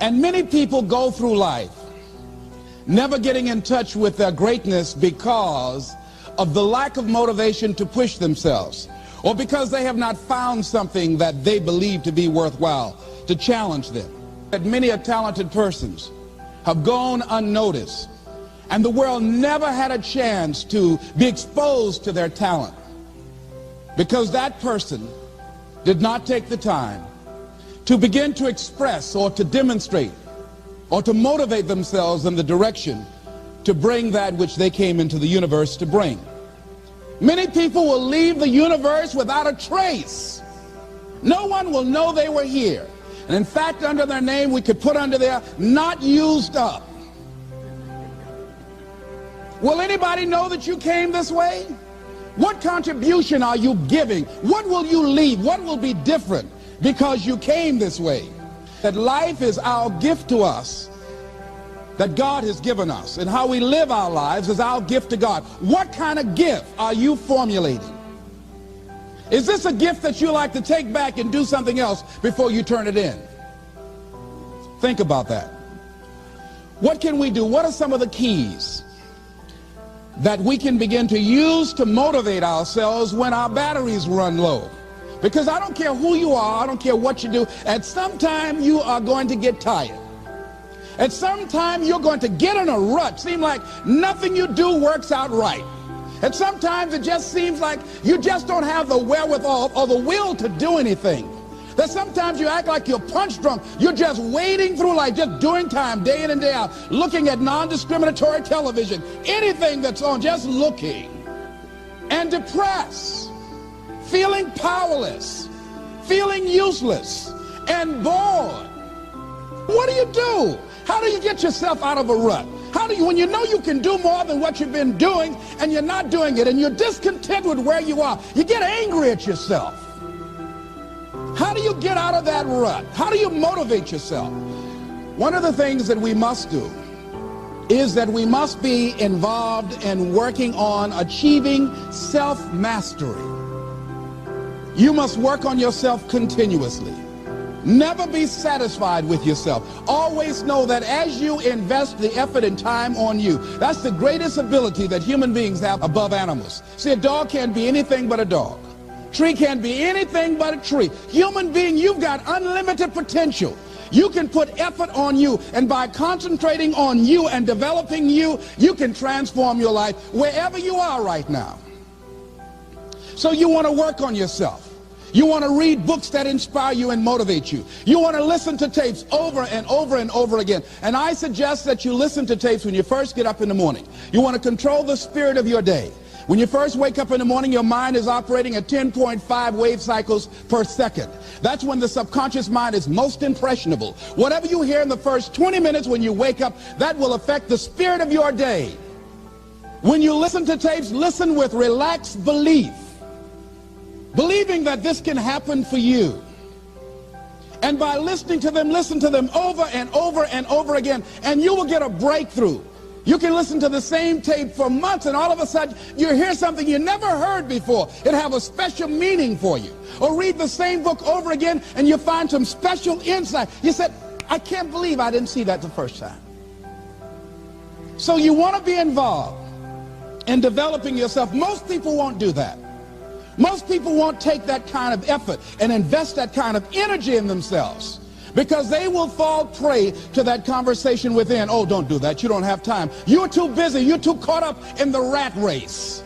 And many people go through life never getting in touch with their greatness because of the lack of motivation to push themselves, or because they have not found something that they believe to be worthwhile to challenge them. That many talented persons have gone unnoticed, and the world never had a chance to be exposed to their talent because that person did not take the time to begin to express or to demonstrate or to motivate themselves in the direction to bring that which they came into the universe to bring. Many people will leave the universe without a trace. No one will know they were here. And in fact, under their name, we could put under there, not used up. Will anybody know that you came this way? What contribution are you giving? What will you leave? What will be different because you came this way? That life is our gift to us, that God has given us, and how we live our lives is our gift to God. What kind of gift are you formulating? Is this a gift that you like to take back and do something else before you turn it in? Think about that. What can we do? What are some of the keys that we can begin to use to motivate ourselves when our batteries run low? Because I don't care who you are, I don't care what you do, at some time you are going to get tired. At some time you're going to get in a rut. Seem like nothing you do works out right. And sometimes it just seems like you just don't have the wherewithal or the will to do anything. That sometimes you act like you're punch drunk. You're just wading through life, just doing time day in and day out, looking at non-discriminatory television, anything that's on, just looking. And depressed, feeling powerless, feeling useless, and bored. What do you do? How do you get yourself out of a rut? How do you, when you know you can do more than what you've been doing and you're not doing it and you're discontent with where you are, you get angry at yourself. How do you get out of that rut? How do you motivate yourself? One of the things that we must do is that we must be involved in working on achieving self-mastery. You must work on yourself continuously. Never be satisfied with yourself. Always know that as you invest the effort and time on you, that's the greatest ability that human beings have above animals. See, a dog can't be anything but a dog. Tree can't be anything but a tree. Human being, you've got unlimited potential. You can put effort on you, and by concentrating on you and developing you, you can transform your life wherever you are right now. So you want to work on yourself. You want to read books that inspire you and motivate you. You want to listen to tapes over and over and over again. And I suggest that you listen to tapes when you first get up in the morning. You want to control the spirit of your day. When you first wake up in the morning, your mind is operating at 10.5 wave cycles per second. That's when the subconscious mind is most impressionable. Whatever you hear in the first 20 minutes when you wake up, that will affect the spirit of your day. When you listen to tapes, listen with relaxed belief, believing that this can happen for you. And by listening to them, listen to them over and over and over again, and you will get a breakthrough. You can listen to the same tape for months, and all of a sudden you hear something you never heard before. It'll have a special meaning for you. Or read the same book over again, and you find some special insight. You said, I can't believe I didn't see that the first time. So you want to be involved in developing yourself. Most people won't do that. Most people won't take that kind of effort and invest that kind of energy in themselves, because they will fall prey to that conversation within. Oh, don't do that. You don't have time. You're too busy. You're too caught up in the rat race.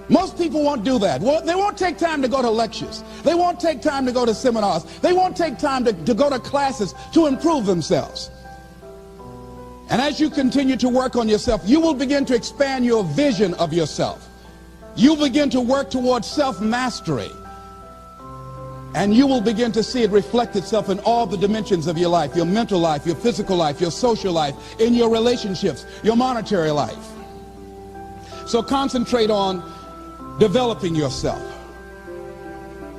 Most people won't do that. Well, they won't take time to go to lectures. They won't take time to go to seminars. They won't take time to go to classes to improve themselves. And as you continue to work on yourself, you will begin to expand your vision of yourself. You begin to work towards self-mastery, and you will begin to see it reflect itself in all the dimensions of your life: your mental life, your physical life, your social life, in your relationships, your monetary life. So concentrate on developing yourself,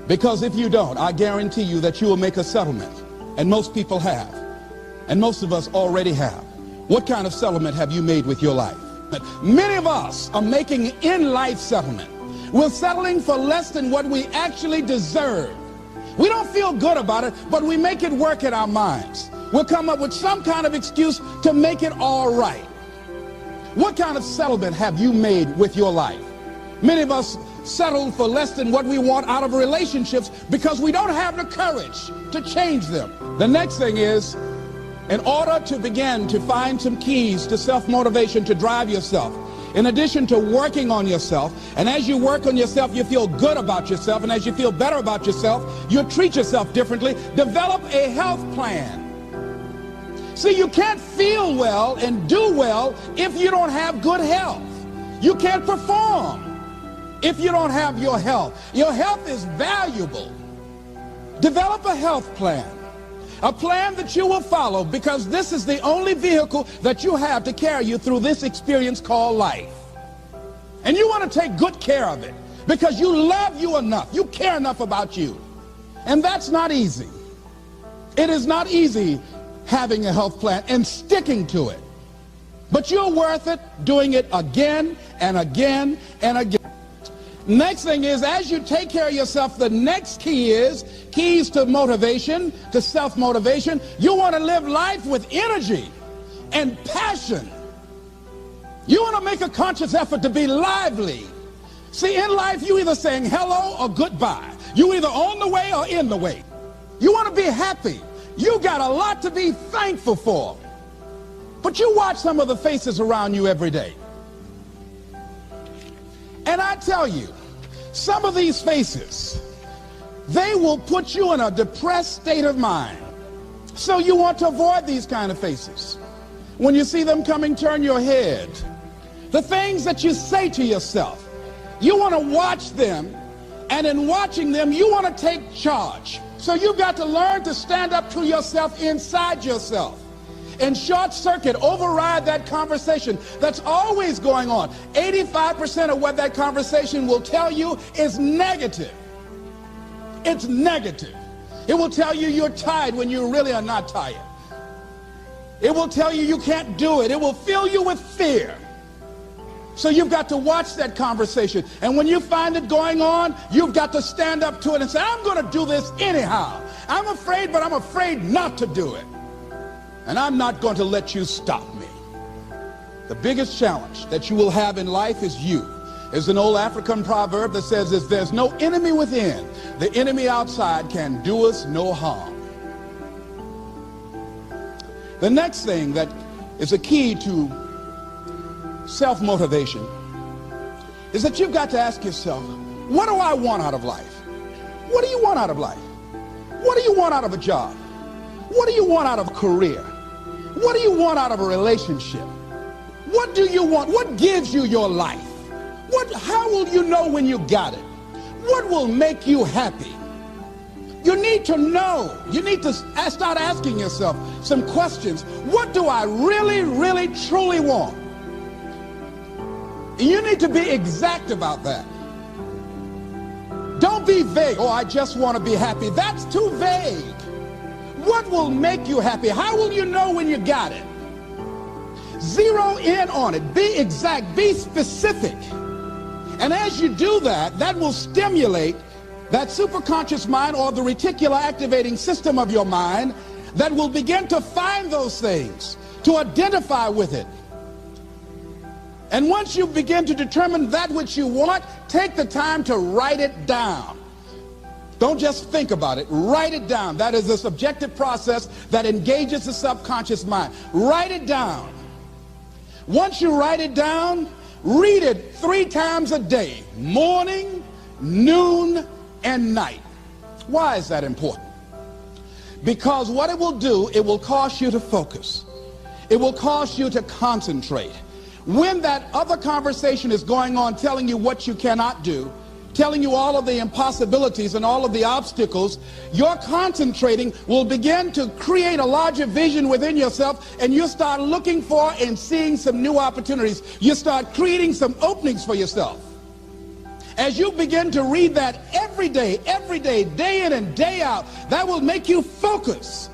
because if you don't, I guarantee you that you will make a settlement. And most people have, and most of us already have. What kind of settlement have you made with your life? Many of us are making in-life settlement. We're settling for less than what we actually deserve. We don't feel good about it, but we make it work in our minds. We'll come up with some kind of excuse to make it all right. What kind of settlement have you made with your life? Many of us settle for less than what we want out of relationships because we don't have the courage to change them. The next thing is, in order to begin to find some keys to self-motivation to drive yourself, in addition to working on yourself, and as you work on yourself, you feel good about yourself, and as you feel better about yourself, you treat yourself differently. Develop a health plan. See, you can't feel well and do well if you don't have good health. You can't perform if you don't have your health. Your health is valuable. Develop a health plan. A plan that you will follow, because this is the only vehicle that you have to carry you through this experience called life. And you want to take good care of it because you love you enough. You care enough about you. And that's not easy. It is not easy having a health plan and sticking to it. But you're worth it doing it again and again and again. Next thing is, as you take care of yourself, the next key is keys to motivation, to self-motivation. You want to live life with energy and passion. You want to make a conscious effort to be lively. See, in life, you either saying hello or goodbye. You either on the way or in the way. You want to be happy. You got a lot to be thankful for. But you watch some of the faces around you every day. And I tell you, some of these faces, they will put you in a depressed state of mind. So you want to avoid these kind of faces. When you see them coming, turn your head. The things that you say to yourself, you want to watch them, and in watching them, you want to take charge. So you've got to learn to stand up to yourself inside yourself and short circuit, override that conversation that's always going on. 85% of what that conversation will tell you is negative. It's negative. It will tell you you're tired when you really are not tired. It will tell you you can't do it. It will fill you with fear. So you've got to watch that conversation. And when you find it going on, you've got to stand up to it and say, I'm going to do this anyhow. I'm afraid, but I'm afraid not to do it. And I'm not going to let you stop me. The biggest challenge that you will have in life is you. There's an old African proverb that says, if there's no enemy within, the enemy outside can do us no harm. The next thing that is a key to self-motivation is that you've got to ask yourself, what do I want out of life? What do you want out of life? What do you want out of a job? What do you want out of a career? What do you want out of a relationship? What do you want? What gives you your life? How will you know when you got it? What will make you happy? You need to know. You need to start asking yourself some questions. What do I really, really, truly want? You need to be exact about that. Don't be vague. Oh, I just want to be happy. That's too vague. What will make you happy? How will you know when you got it? Zero in on it. Be exact. Be specific. And as you do that, that will stimulate that superconscious mind, or the reticular activating system of your mind, that will begin to find those things, to identify with it. And once you begin to determine that which you want, take the time to write it down. Don't just think about it. Write it down. That is a subjective process that engages the subconscious mind. Write it down. Once you write it down, read it 3 times a day, morning, noon, and night. Why is that important? Because what it will do, it will cause you to focus. It will cause you to concentrate. When that other conversation is going on telling you what you cannot do, telling you all of the impossibilities and all of the obstacles, your concentrating will begin to create a larger vision within yourself, and you'll start looking for and seeing some new opportunities. You start creating some openings for yourself. As you begin to read that every day, day in and day out, that will make you focus.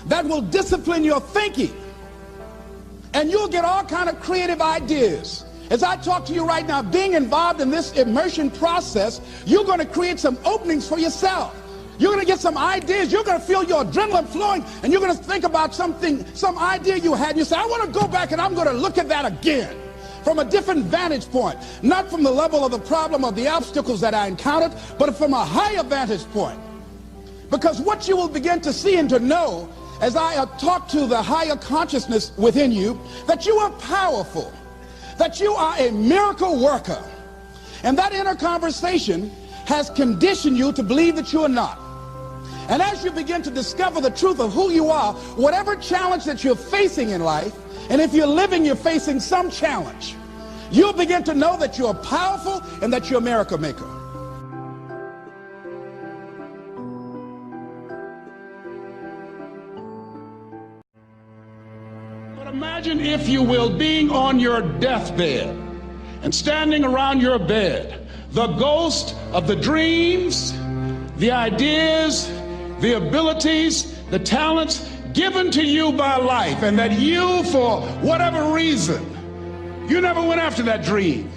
That will discipline your thinking. And you'll get all kind of creative ideas. As I talk to you right now, being involved in this immersion process, you're going to create some openings for yourself. You're going to get some ideas. You're going to feel your adrenaline flowing, and you're going to think about something, some idea you had. And you say, I want to go back and I'm going to look at that again from a different vantage point, not from the level of the problem or the obstacles that I encountered, but from a higher vantage point. Because what you will begin to see and to know as I talk to the higher consciousness within you, that you are powerful, that you are a miracle worker. And that inner conversation has conditioned you to believe that you are not. And as you begin to discover the truth of who you are, whatever challenge that you're facing in life, and if you're living, you're facing some challenge, you'll begin to know that you're powerful and that you're a miracle maker. But imagine, if you will, being on your deathbed and standing around your bed, the ghost of the dreams, the ideas, the abilities, the talents given to you by life, and that you, for whatever reason, you never went after that dream.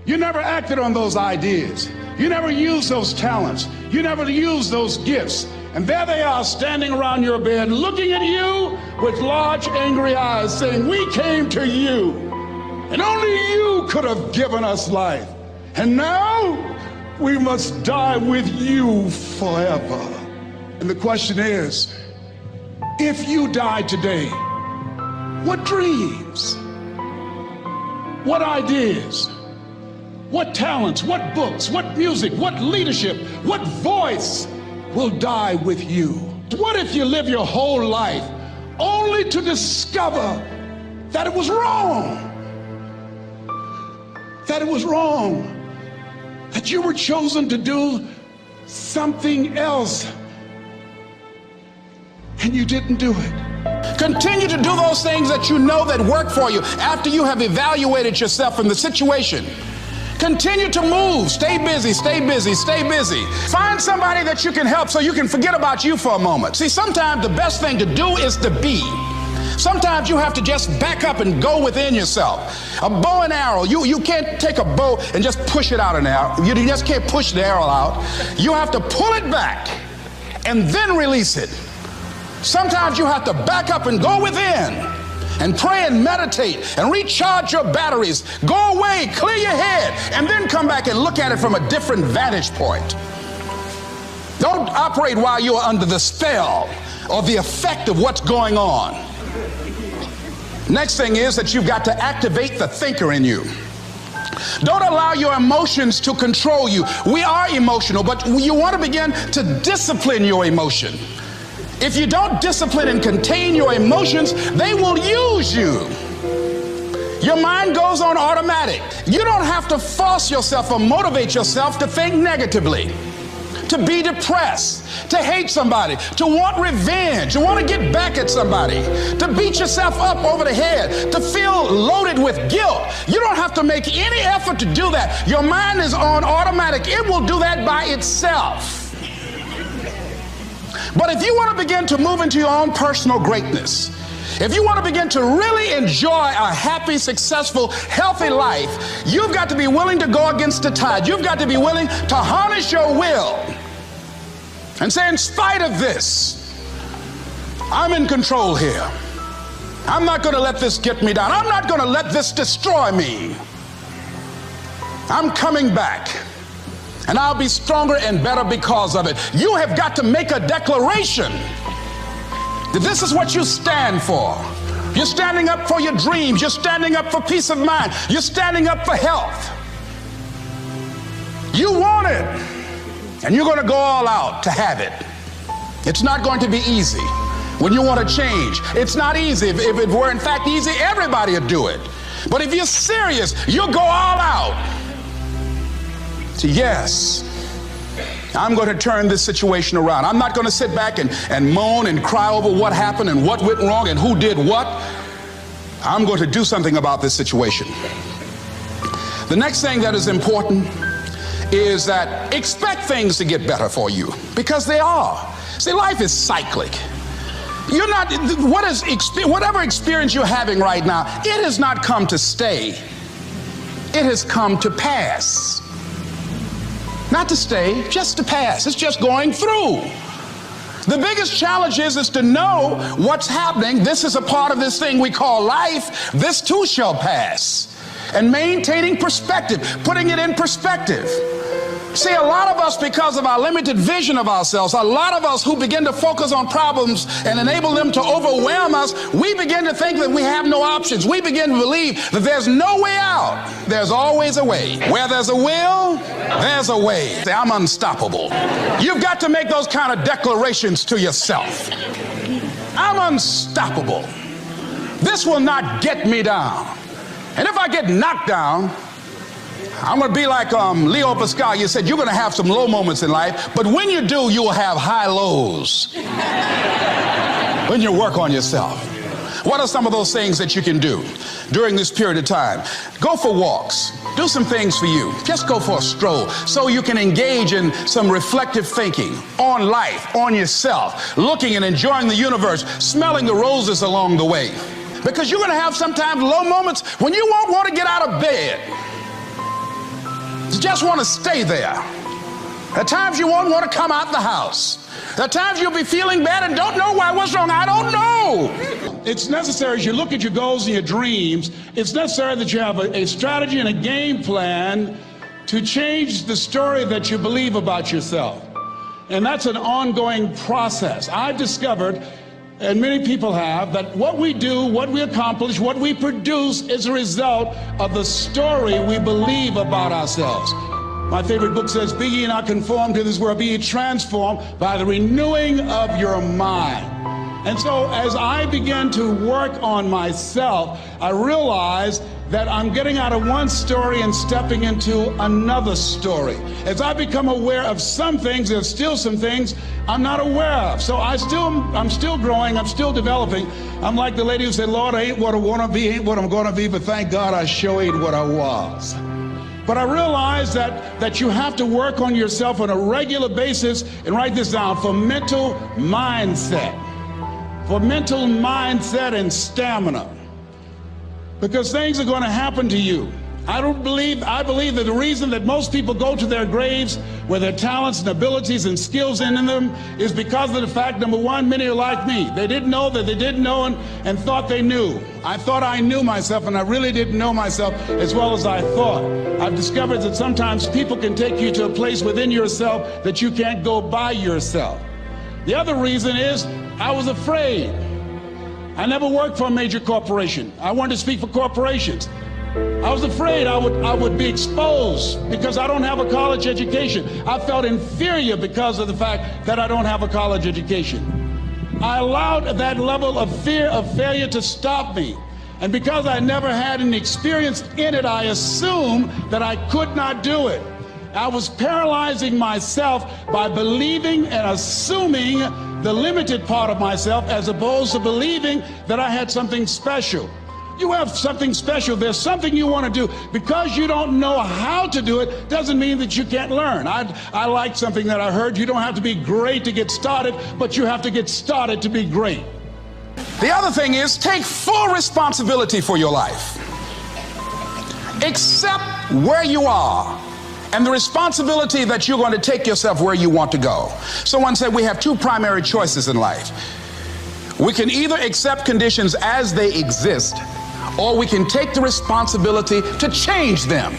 You never acted on those ideas. You never used those talents. You never used those gifts. And there they are standing around your bed looking at you with large angry eyes saying, we came to you and only you could have given us life. And now we must die with you forever. And the question is, if you died today, what dreams, what ideas, what talents, what books, what music, what leadership, what voice will die with you? What if you live your whole life only to discover that it was wrong? That it was wrong, that you were chosen to do something else and you didn't do it. Continue to do those things that you know that work for you after you have evaluated yourself in the situation. Continue to move. Stay busy, stay busy, stay busy. Find somebody that you can help so you can forget about you for a moment. See, sometimes the best thing to do is to be. Sometimes you have to just back up and go within yourself. A bow and arrow, you can't take a bow and just push it out an arrow. You just can't push the arrow out. You have to pull it back and then release it. Sometimes you have to back up and go within and pray and meditate and recharge your batteries. Go away, clear your head, and then come back and look at it from a different vantage point. Don't operate while you are under the spell or the effect of what's going on. Next thing is that you've got to activate the thinker in you. Don't allow your emotions to control you. We are emotional, but you want to begin to discipline your emotion. If you don't discipline and contain your emotions, they will use you. Your mind goes on automatic. You don't have to force yourself or motivate yourself to think negatively, to be depressed, to hate somebody, to want revenge, to want to get back at somebody, to beat yourself up over the head, to feel loaded with guilt. You don't have to make any effort to do that. Your mind is on automatic. It will do that by itself. But if you want to begin to move into your own personal greatness, if you want to begin to really enjoy a happy, successful, healthy life, you've got to be willing to go against the tide. You've got to be willing to harness your will and say, in spite of this, I'm in control here. I'm not going to let this get me down. I'm not going to let this destroy me. I'm coming back. And I'll be stronger and better because of it. You have got to make a declaration that this is what you stand for. You're standing up for your dreams. You're standing up for peace of mind. You're standing up for health. You want it, and you're going to go all out to have it. It's not going to be easy when you want to change. It's not easy. If it were in fact easy, everybody would do it. But if you're serious, you'll go all out. So yes, I'm going to turn this situation around. I'm not going to sit back and moan and cry over what happened and what went wrong and who did what. I'm going to do something about this situation. The next thing that is important is that expect things to get better for you, because they are. See, life is cyclic. You're not, whatever experience you're having right now, it has not come to stay. It has come to pass. Not to stay, just to pass. It's just going through. The biggest challenge is to know what's happening. This is a part of this thing we call life. This too shall pass. And maintaining perspective, putting it in perspective. See, a lot of us, because of our limited vision of ourselves, a lot of us who begin to focus on problems and enable them to overwhelm us, we begin to think that we have no options. We begin to believe that there's no way out. There's always a way. Where there's a will, there's a way. Say, I'm unstoppable. You've got to make those kind of declarations to yourself. I'm unstoppable. This will not get me down. And if I get knocked down, I'm going to be like Leo Pascal. You said you're going to have some low moments in life, but when you do, you will have high lows when you work on yourself. What are some of those things that you can do during this period of time? Go for walks. Do some things for you. Just go for a stroll so you can engage in some reflective thinking on life, on yourself, looking and enjoying the universe, smelling the roses along the way. Because you're going to have sometimes low moments when you won't want to get out of bed. You just want to stay there. At times you won't want to come out the house. At times you'll be feeling bad and don't know why. What's wrong? I don't know. It's necessary as you look at your goals and your dreams, it's necessary that you have a strategy and a game plan to change the story that you believe about yourself. And that's an ongoing process. I've discovered, and many people have, that what we do, what we accomplish, what we produce is a result of the story we believe about ourselves. My favorite book says, be ye not conformed to this world, be ye transformed by the renewing of your mind. And so as I began to work on myself, I realized that I'm getting out of one story and stepping into another story. As I become aware of some things, there's still some things I'm not aware of. So I'm still growing, I'm still developing. I'm like the lady who said, Lord, I ain't what I want to be, ain't what I'm going to be, but thank God I sure ain't what I was. But I realize that you have to work on yourself on a regular basis, and write this down, for mental mindset. For mental mindset and stamina. Because things are going to happen to you. I believe that the reason that most people go to their graves with their talents and abilities and skills in them is because of the fact, number one, many are like me. They didn't know that they didn't know and thought they knew. I thought I knew myself, and I really didn't know myself as well as I thought. I've discovered that sometimes people can take you to a place within yourself that you can't go by yourself. The other reason is I was afraid. I never worked for a major corporation. I wanted to speak for corporations. I was afraid I would be exposed because I don't have a college education. I felt inferior because of the fact that I don't have a college education. I allowed that level of fear of failure to stop me. And because I never had an experience in it, I assumed that I could not do it. I was paralyzing myself by believing and assuming the limited part of myself as opposed to believing that I had something special. You have something special. There's something you want to do. Because you don't know how to do it doesn't mean that you can't learn. I like something that I heard. You don't have to be great to get started, but you have to get started to be great. The other thing is take full responsibility for your life. Accept where you are and the responsibility that you're going to take yourself where you want to go. Someone said we have two primary choices in life. We can either accept conditions as they exist, or we can take the responsibility to change them.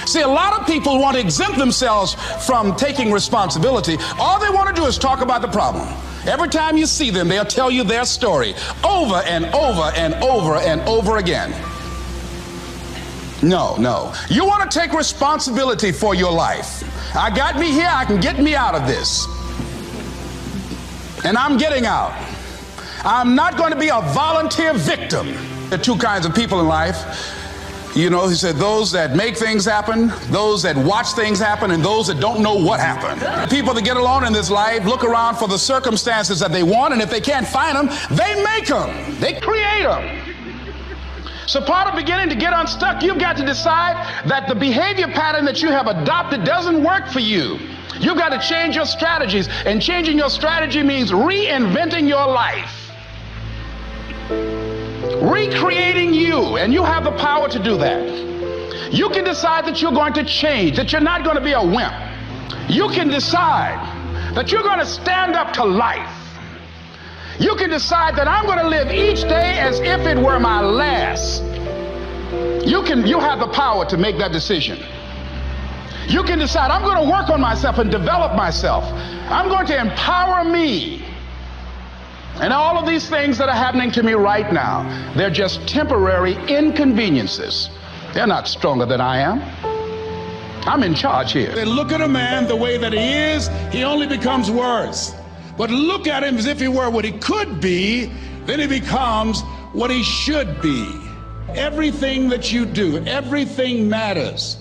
See, a lot of people want to exempt themselves from taking responsibility. All they want to do is talk about the problem. Every time you see them, they'll tell you their story over and over and over and over again. No. You want to take responsibility for your life. I got me here, I can get me out of this. And I'm getting out. I'm not going to be a volunteer victim. There are two kinds of people in life. You know, he said those that make things happen, those that watch things happen, and those that don't know what happened. People that get along in this life look around for the circumstances that they want, and if they can't find them, they make them. They create them. So part of beginning to get unstuck, you've got to decide that the behavior pattern that you have adopted doesn't work for you. You've got to change your strategies, and changing your strategy means reinventing your life. Recreating you, and you have the power to do that. You can decide that you're going to change, that you're not going to be a wimp. You can decide that you're going to stand up to life. You can decide that I'm going to live each day as if it were my last. You have the power to make that decision. You can decide I'm going to work on myself and develop myself. I'm going to empower me. And all of these things that are happening to me right now, they're just temporary inconveniences. They're not stronger than I am. I'm in charge here. They look at a man the way that he is, he only becomes worse. But look at him as if he were what he could be, then he becomes what he should be. Everything that you do, everything matters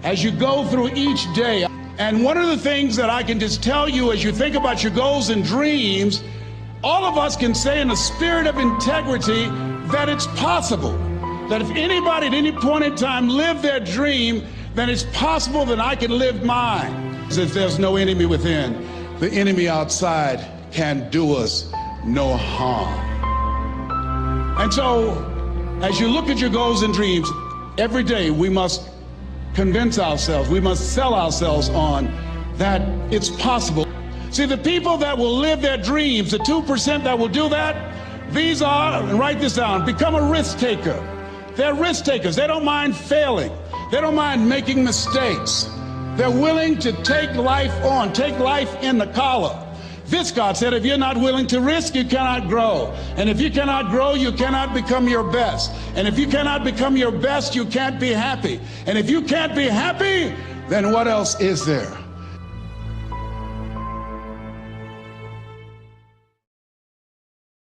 as you go through each day. And one of the things that I can just tell you as you think about your goals and dreams, all of us can say in a spirit of integrity that it's possible. That if anybody at any point in time lived their dream, then it's possible that I can live mine. If there's no enemy within, the enemy outside can do us no harm. And so, as you look at your goals and dreams, every day we must convince ourselves, we must sell ourselves on that it's possible. See, the people that will live their dreams, the 2% that will do that, these are, and write this down, become a risk taker. They're risk takers. They don't mind failing. They don't mind making mistakes. They're willing to take life on, take life in the collar. This, God said, if you're not willing to risk, you cannot grow. And if you cannot grow, you cannot become your best. And if you cannot become your best, you can't be happy. And if you can't be happy, then what else is there?